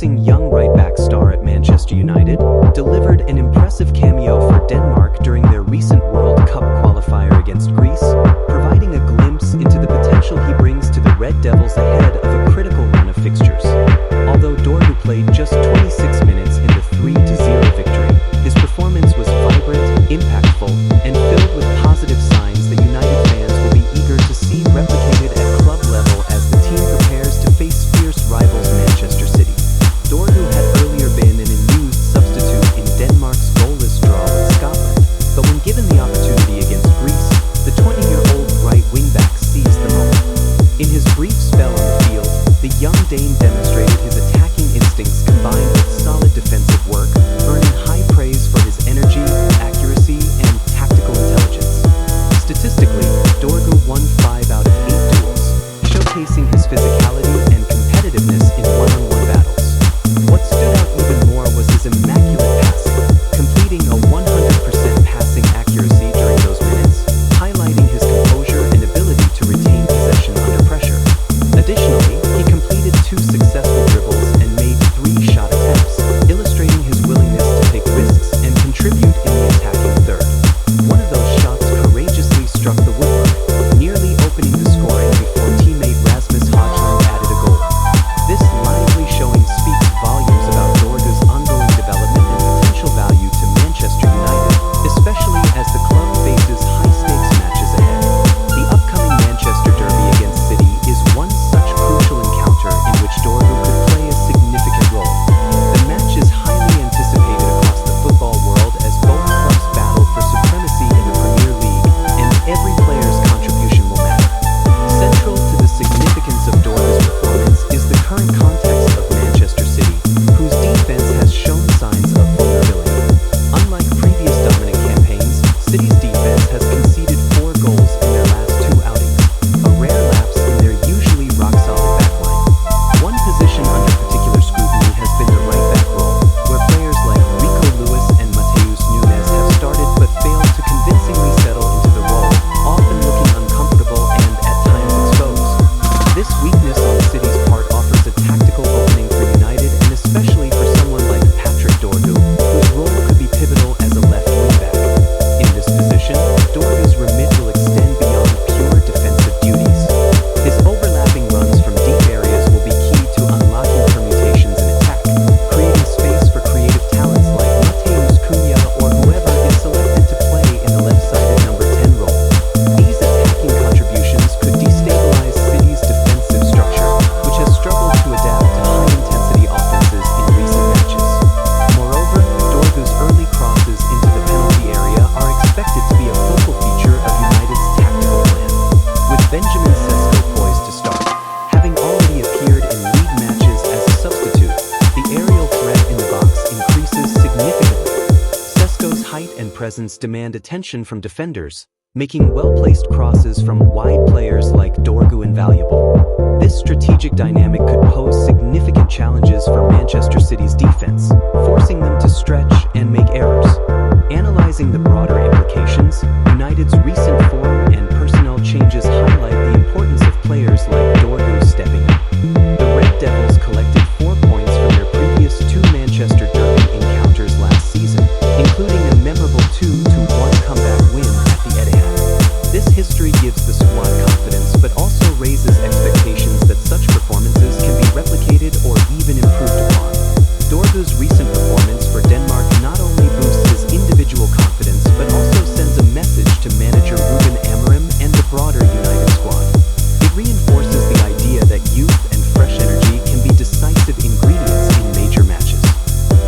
promising young right-back star at Manchester United, delivered an impressive cameo for Denmark during their recent World Cup qualifier against Greece, providing a glimpse into the potential he brings to the Red Devils ahead of a critical run of fixtures. Although Dorgu played just 26 minutes in the 3-0 victory, his performance was vibrant, impactful, and filled with positive signs that United fans will be eager to see replicated at club level as the team prepares to face fierce rivals Manchester City. Dorgu had earlier been an unused substitute in Denmark's goalless draw with Scotland, but when given the opportunity against Greece, the 20-year-old right wing-back seized the moment. In his brief spell on the field, the young Dane demonstrated his attacking instincts combined with solid defensive work, earning high praise for his energy, accuracy, and tactical intelligence. Statistically, Dorgu won 5 out of 8 duels, showcasing his physicality and competitiveness in one-on-one battles. What stood out even more was his immaculate passing, completing a 100% passing accuracy during those minutes, highlighting his composure and ability to retain possession under pressure. Additionally, he completed 2 successful dribbles and made 3 shot attempts, illustrating his willingness to take risks and contribute in the attacking third. One of those shots courageously struck the woodwork, nearly opening the scoring before teammate Rasmus Højlund added a goal. This lively showing speaks volumes about Dorgu's ongoing development and potential value to Manchester United, especially as the club faces high-stakes matches ahead. The upcoming Manchester derby against City is one such crucial encounter in which Dorgu could play a significant role. The match is highly anticipated across the football world as both clubs battle for supremacy in the Premier League, and every player's contribution will matter. Central to the significance of Dorgu's performance is the current context of Manchester City, whose defense has shown signs of vulnerability. Unlike previous dominant campaigns, City's defense has conceded 4 goals in their last 2 outings, a rare lapse in their usually rock-solid backline. One position under particular scrutiny has been the right-back role, where players like Rico Lewis and Mateus Nunes have started but failed to convincingly settle into the role, often looking uncomfortable and, at times, exposed. This weakness on City's part offers a tactical opening for United, and especially for someone like Patrick Dorgu, whose role could be pivotal as a left wing-back. In this position, Dorgu's remit will extend beyond pure defensive duties. His overlapping runs from deep areas will be key to unlocking permutations in attack, creating space for creative talents like Mateus Cunha or whoever is selected to play in the left-sided number 10 role. These attacking contributions could destabilize City's defensive structure, which has struggled to adapt to high-intensity offenses in recent matches. Moreover, Dorgu's early crosses into the penalty area are expected to be a focal feature of United's tactical plan. With Benjamin Sesko poised to start, having already appeared in league matches as a substitute, the aerial threat in the box increases significantly. Sesko's height and presence demand attention from defenders, making well-placed crosses from wide players like Dorgu invaluable. This strategic dynamic could pose significant challenges for Manchester City's defense, forcing them to stretch and make errors. Analyzing the broader implications, United's recent form and personnel changes highlight the importance of players like Dorgu stepping up. The Red Devils collected 4 points from their previous 2 Manchester derby encounters last season, including a memorable 2-1 comeback win at the Etihad. This history gives the squad confidence but also raises expectations that such performances can be replicated or even improved upon. Dorgu's recent performance for Denmark not only boosts his individual confidence but also sends a message to manager Ruben Amorim and the broader United squad. It reinforces the idea that youth and fresh energy can be decisive ingredients in major matches.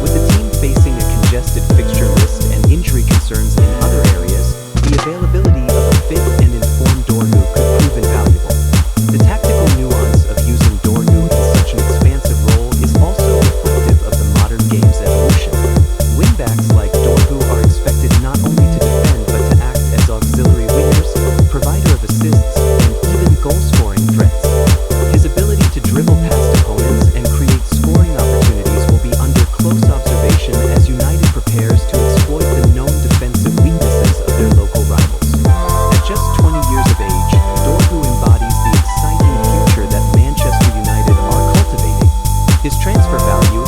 With the team facing a congested fixture list and injury concerns in other areas, the availability of a fit and informed Dorgu could prove invaluable. The tactical nuance of using Dorgu in such an expansive role is also reflective of the modern game's evolution. Wingbacks like Dorgu are expected not only to defend but to act as auxiliary wingers, provider of assists, and even goal-scoring threats. His ability to dribble past opponents and create scoring opportunities will be under close observation as United prepares to exploit the known defensive weaknesses of their local rivals. At just 20 years of age, Dorgu embodies the exciting future that Manchester United are cultivating. His transfer value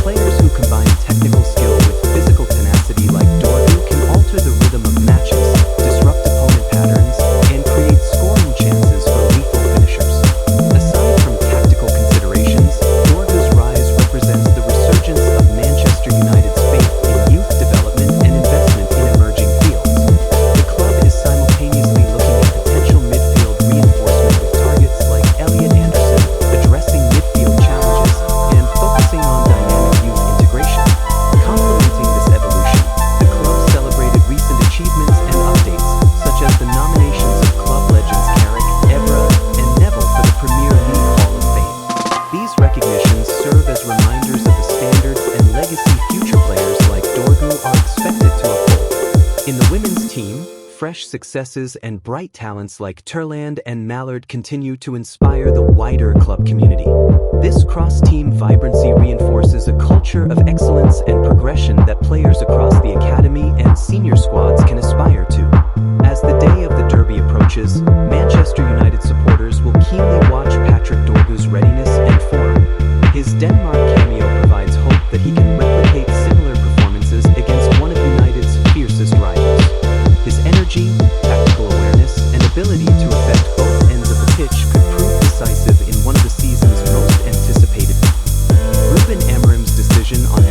Players who combine technical skill with physical tenacity like Dorgu can alter the rhythm of matches, disrupt opponent patterns, and create scoring chances for lethal finishers. Aside from tactical considerations, Dorgu's rise represents the resurgence of Manchester United's faith in youth development and investment in emerging fields. The club is simultaneously looking at potential midfield reinforcement with targets like Elliot Anderson, addressing midfield challenges, and focusing on dynamic youth integration. Complementing this evolution, the club celebrated recent achievements and updates, such as the nominations of club legends Carrick, Evra, and Neville for the Premier League Hall of Fame. These recognitions serve as reminders of the standards and legacy future players like Dorgu are expected to uphold. In the women's team, fresh successes and bright talents like Turland and Mallard continue to inspire the wider club community. This cross-team vibrancy reinforces a culture of excellence and progression that players across the academy and senior squads can aspire to. As the day of the derby approaches, Manchester United supporters will keenly watch Patrick Dorgu's readiness and form. His Denmark cameo provides hope that he can replicate similar performances against one of United's fiercest rivals. His energy, tactical awareness, and ability to affect both ends of the pitch could prove decisive in one of the season's most anticipated. Ruben Amorim's decision on